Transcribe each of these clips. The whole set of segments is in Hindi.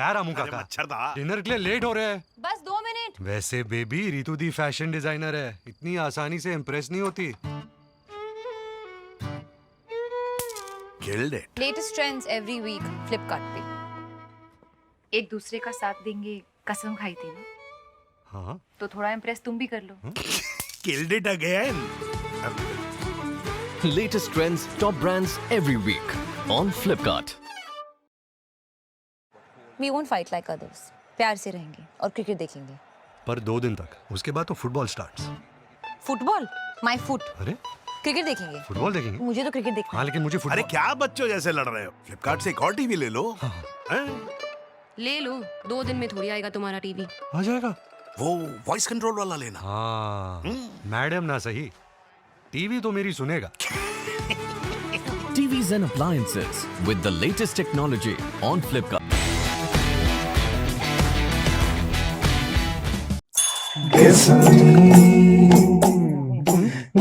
क्या रामू अरे काका, मच्छर था। डिनर के लिए लेट हो रहे हैं। बस 2 मिनट। वैसे baby Ritu di fashion designer है, इतनी आसानी से इम्प्रेस नहीं होती। Killed it. Latest trends every week Flipkart पे। एक दूसरे का साथ देंगे कसम खाई थी ना, हाँ तो थोड़ा इम्प्रेस तुम भी कर लो। Killed it again. Latest trends, top brands every week on Flipkart. We won't fight like others. प्यार से रहेंगे और क्रिकेट देखेंगे। पर 2 दिन तक, उसके बाद तो football starts. Football? My foot. अरे क्रिकेट देखेंगे। फुटबॉल देखेंगे? मुझे तो क्रिकेट देखना हाँ लेकिन मुझे अरे फुटबॉल। क्या बच्चों जैसे लड़ रहे हो? फ्लिपकार्ट से एक और टीवी ले लो। हैं? ले लो, 2 दिन में थोड़ी आएगा तुम्हारा टीवी। आ जाएगा। वो वॉइस कंट्रोल वाला लेना। हाँ मैडम ना सही, टीवी तो मेरी सुनेगा। TVs and appliances with the latest technology on Flipkart.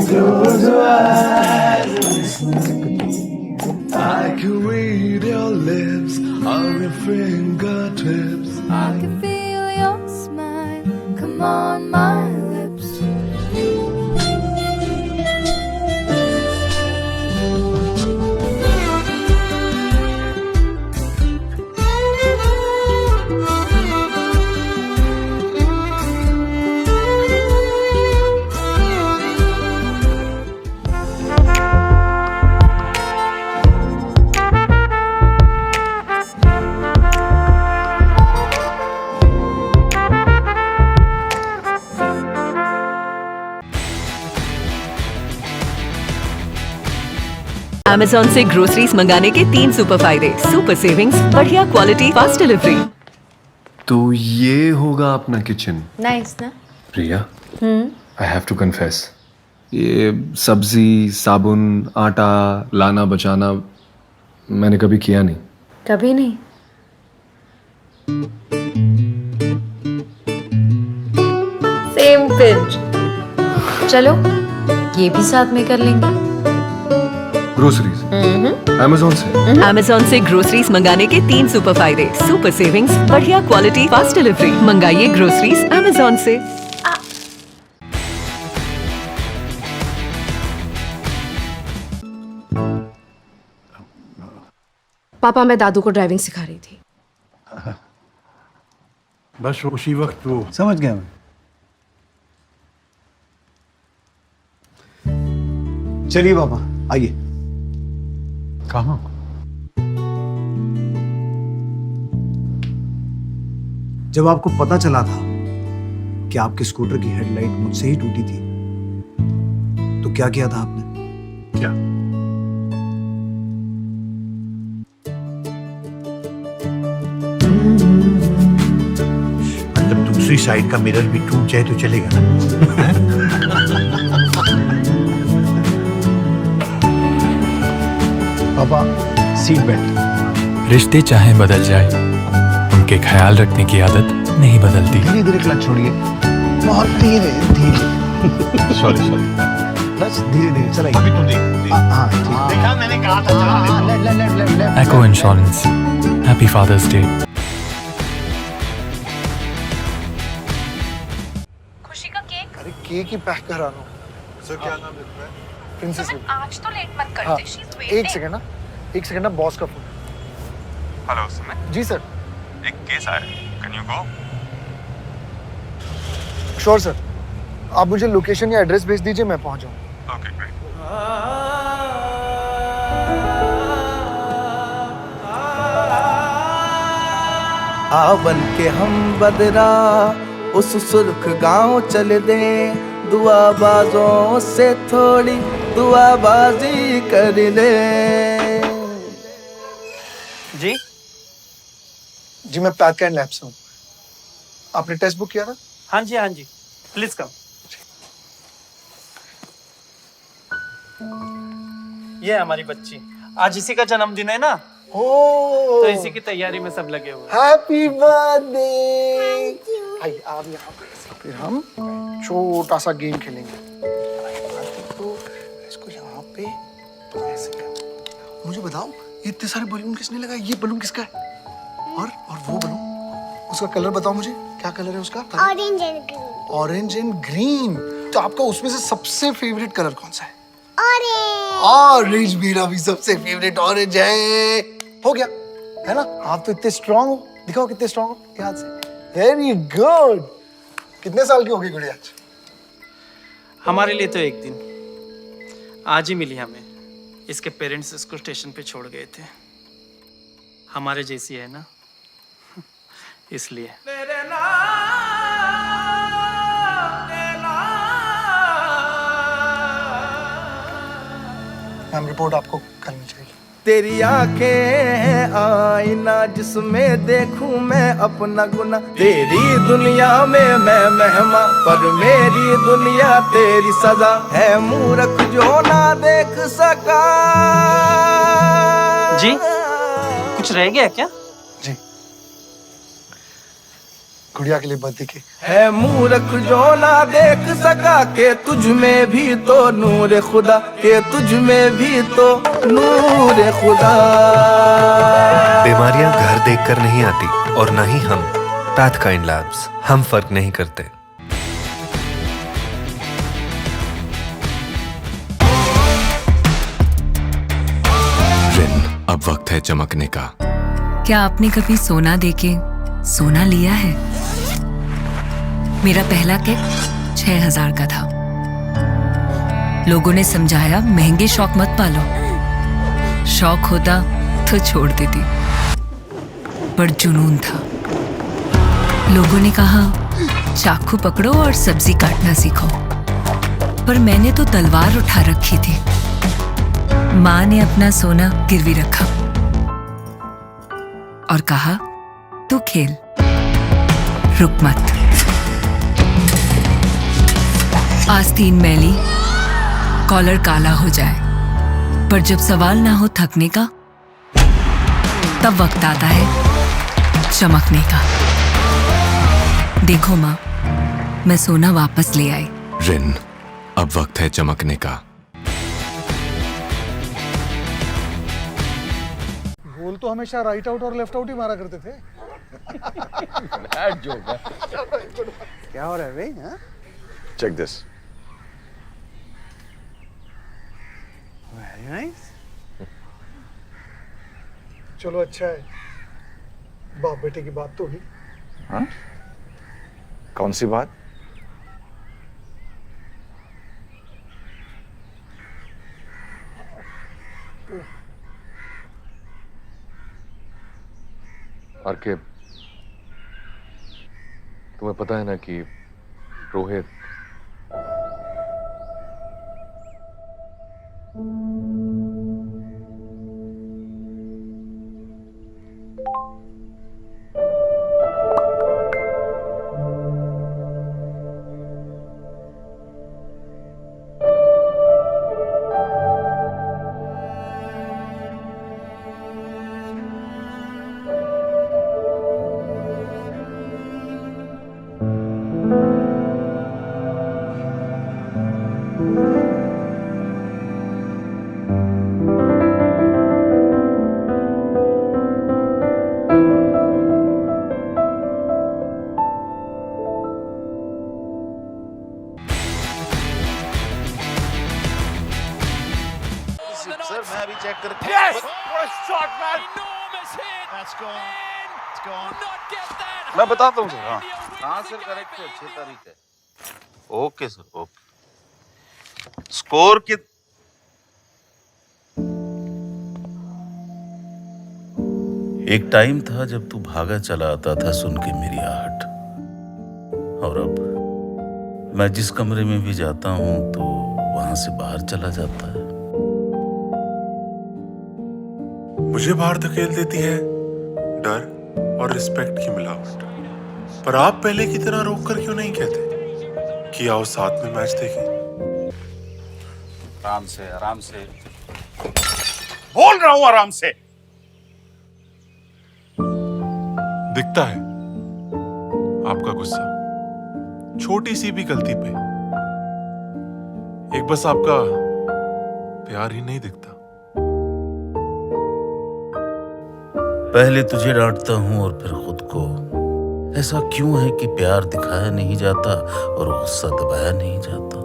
Close your eyes and listen. I can read your lips on your fingertips. I can feel your smile come on my lips. Amazon से ग्रोसरीज मंगाने के 3 सुपर फायदे। सुपर सेविंग्स, बढ़िया क्वालिटी, फास्ट डिलीवरी। तो ये होगा अपना किचन। नाइस ना? प्रिया, आई हैव टू कन्फेस, ये सब्जी, साबुन, आटा लाना बचाना मैंने कभी किया नहीं। कभी नहीं। Same pinch. चलो ये भी साथ में कर लेंगे। ग्रोसरीज Amazon से। Amazon से ग्रोसरीज मंगाने के 3 सुपर फायदे। सुपर सेविंग्स, बढ़िया क्वालिटी, फास्ट डिलीवरी। मंगाइए ग्रोसरीज Amazon से। पापा, मैं दादू को ड्राइविंग सिखा रही थी। बस उसी वक्त वो समझ गया मैं। चलिए पापा आइए। कहाँ? जब आपको पता चला था कि आपके स्कूटर की हेडलाइट मुझसे ही टूटी थी, तो क्या किया था आपने? क्या? मतलब दूसरी साइड का मिरर भी टूट जाए तो चलेगा ना? पापा सीट बेल्ट। रिश्ते चाहे बदल जाए, उनके ख्याल रखने की आदत नहीं बदलती। धीरे धीरे क्लच छोड़िए, बहुत धीरे धीरे। सॉरी बस धीरे धीरे चलाइए। अभी तो देख हाँ ठीक। देखा, मैंने कहा था चला ले। Echo Insurance. Happy Father's Day. खुशी का केक। अरे केक ही पैक करा लो। सर क्या नाम लिखना है? प्रिंसेस। आज तो लेट मत हाँ, करते। She's waiting. एक सेकंड ना बॉस का फोन। हेलो सुमित, जी सर। एक केस आया, can you go? Sure sir, आप मुझे लोकेशन या एड्रेस भेज दीजिए, मैं पहुंच जाऊँ। Okay great. आ बन के हम बदरा उस सुर्ख गांव चले दे, दुआ बाजों से थोड़ी दुआबाजी कर ले। जी जी, मैं पैक एंड लैब से हूँ। आपने टेस्ट बुक किया था? हाँ जी, प्लीज कम। ये है हमारी बच्ची, आज इसी का जन्मदिन है ना, तो इसी की तैयारी में सब लगे हुए। Happy birthday. आइए आप यहाँ पे, फिर हम छोटा सा गेम खेलेंगे। तो इसको यहाँ पे ऐसे कर। मुझे बताओ, ये इतने सारे बलून किसने लगाए? ये बलून किसका है? और वो बलून उसका कलर बताओ मुझे, क्या कलर है उसका? Orange and green. Orange and green. तो आपका उसमें से सबसे फेवरेट कलर कौन सा है? ऑरेंज। ऑरेंज, मेरा भी सबसे फेवरेट ऑरेंज है। हो गया है ना? आप तो इतने स्ट्रांग हो, दिखाओ कितने स्ट्रांग हो याद से। Very good. कितने साल की होगी गुड़िया आज? हमारे लिए तो एक दिन। आज ही मिली हमें। इसके पेरेंट्स इसको स्टेशन पे छोड़ गए थे। हमारे जैसी है ना, इसलिए। मैम रिपोर्ट आपको करनी चाहिए। तेरी आंखें हैं आईना जिसमें देखूं मैं अपना गुना। तेरी दुनिया में मैं मेहमान पर मेरी दुनिया तेरी सजा है। मूर्ख जो ना देख सका। जी कुछ रह गया क्या? जी गुड़िया के लिए बर्थडे की है। मूर्ख जो ना देख सका के तुझ में भी तो नूर खुदा, के तुझ में भी तो नूर खुदा। बीमारियां घर देखकर नहीं आती और ना ही हम। पैथकाइंड लैब्स, हम फर्क नहीं करते। रिन, अब वक्त है चमकने का। क्या आपने कभी सोना देके सोना लिया है? मेरा पहला केक 6000 का था। लोगों ने समझाया महंगे शौक मत पालो, शौक होता तो छोड़ देती, पर जुनून था। लोगों ने कहा चाकू पकड़ो और सब्जी काटना सीखो, पर मैंने तो तलवार उठा रखी थी। माँ ने अपना सोना गिरवी रखा और कहा तू खेल, रुक मत। आस्तीन मैली, कॉलर काला हो जाए, पर जब सवाल ना हो थकने का, तब वक्त आता है चमकने का। देखो माँ, मैं सोना वापस ले आई। रिन, अब वक्त है चमकने का। गोल तो हमेशा राइट आउट और लेफ्ट आउट ही मारा करते थे। क्या हो रहा है भाई? Check this. Very nice. चलो अच्छा है, बाप बेटे की बात तो हुई। हाँ? कौन सी बात? आरके, तुम्हें पता है ना कि रोहित सर मैं अभी चेक करके। Yes! What a shot, man! Enormous hit! That's gone. It's gone. Not get that. मैं बताता हूँ सर। हाँ हाँ सर, करेक्ट है, 6 तारीख है। Okay sir, okay. स्कोर की एक टाइम था जब तू भागा चला आता था सुन के मेरी आहट, और अब मैं जिस कमरे में भी जाता हूं तो वहां से बाहर चला जाता है। मुझे बाहर धकेल देती है डर और रिस्पेक्ट की मिलावट। पर आप पहले की तरह रोक कर क्यों नहीं कहते कि आओ साथ में मैच देखें? आराम से, आराम से बोल रहा हूं, आराम से। दिखता है आपका गुस्सा छोटी सी भी गलती पे। एक बस आपका प्यार ही नहीं दिखता। पहले तुझे डांटता हूं और फिर खुद को, ऐसा क्यों है कि प्यार दिखाया नहीं जाता और गुस्सा दबाया नहीं जाता?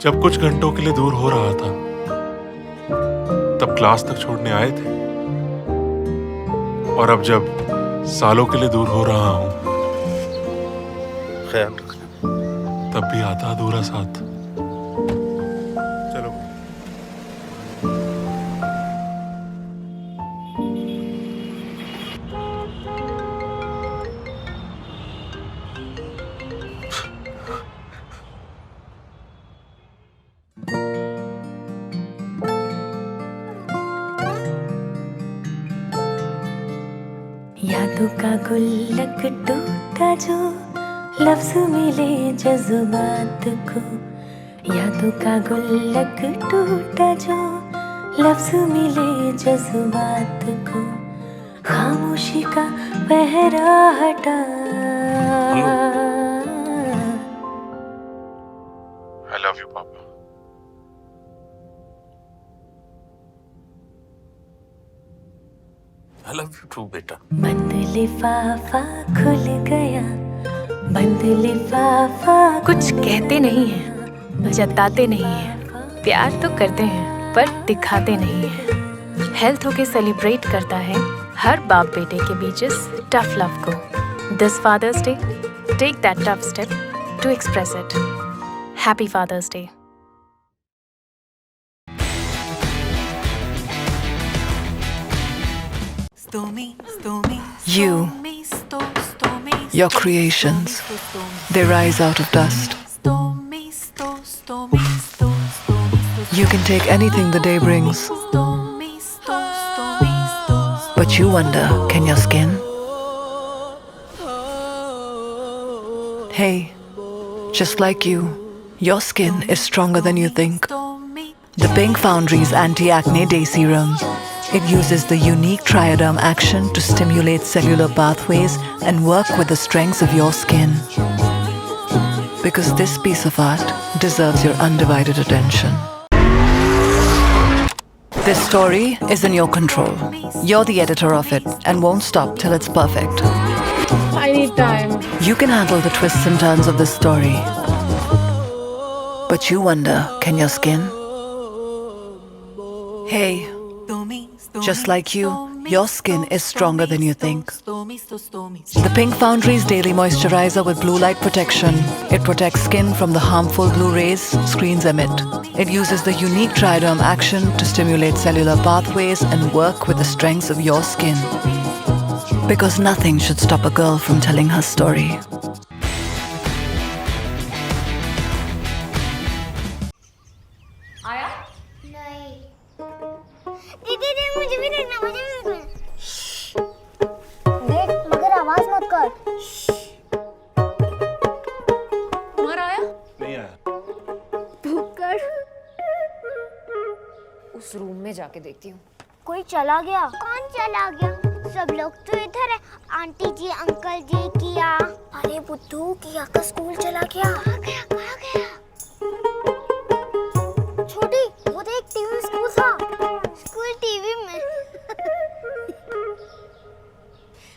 जब कुछ घंटों के लिए दूर हो रहा था तब क्लास तक छोड़ने आए थे, और अब जब सालों के लिए दूर हो रहा हूं ख्याल रखना। तब भी आता अधूरा साथ। चलो। यादों का गुल्लक टूटा जो लफ्ज मिले जज्बात को, यादों का गुल्लक टूटा जो लफ्ज मिले जज्बात को, खामोशी का पहरा हटा। I love you, पापा। I love you too, बेटा। बंद लिफाफा खुल गया, बंद लिफाफा। कुछ कहते नहीं हैं, जताते नहीं हैं, प्यार तो करते हैं पर दिखाते नहीं हैं। हेल्थ होके सेलिब्रेट करता है हर बाप बेटे के बीच इस टफ लव को। This Father's Day, take that tough step to express it. Happy Father's Day. You, your creations, they rise out of dust. You can take anything the day brings, but you wonder, can your skin? Hey, just like you, your skin is stronger than you think. The Pink Foundry's Anti-Acne Day Serum. It uses the unique Triaderm action to stimulate cellular pathways and work with the strengths of your skin. Because this piece of art deserves your undivided attention. This story is in your control. You're the editor of it and won't stop till it's perfect. I need time. You can handle the twists and turns of this story. But you wonder, can your skin? Hey, just like you, your skin is stronger than you think. The Pink Foundry's Daily Moisturizer with blue light protection. It protects skin from the harmful blue rays screens emit. It uses the unique Triaderm action to stimulate cellular pathways and work with the strengths of your skin. Because nothing should stop a girl from telling her story. आया? नहीं। दीदी दे, मुझे भी देखना, मुझे भी देखना। देख, मगर आवाज मत कर। तुम्हारा आया? नहीं आया। भूख कर। उस रूम में जाके देखती हूँ। कोई चला गया। कौन चला गया? सब लोग तो इधर है। आंटी जी, अंकल जी, किया। अरे बुद्धू, किया का स्कूल चला गया। कहाँ गया? कहाँ गया? छोटी, वो देख, टीवी स्कूल था। स्कूल टीवी में।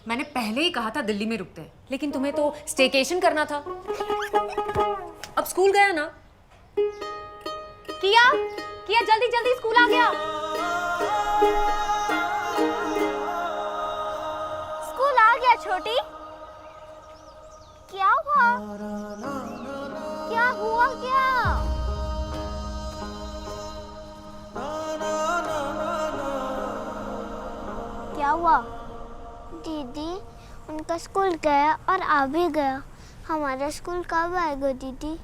मैंने पहले ही कहा था दिल्ली में रुकते हैं, लेकिन तुम्हें तो स्टेकेशन करना था। अब स्कूल गया ना? किया, किया, जल्दी जल्दी, स्कूल आ गया। स्कूल आ गया छोटी। क्या हुआ? क्या हुआ क्या? क्या हुआ? दीदी, उनका स्कूल गया और आ भी गया। हमारा स्कूल कब आएगा दीदी?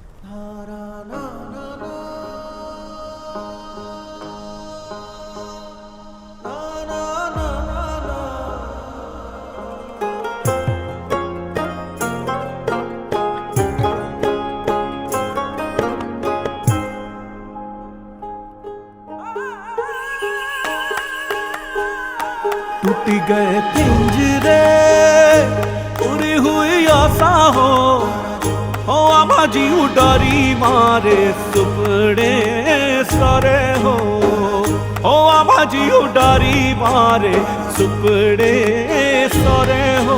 टूट गए पिंजरे, उड़ी हुई आसा हो आमाजी उडारी मारे सुपड़े सारे हो मामा जी उडारी मारे सुपड़े सोरे हो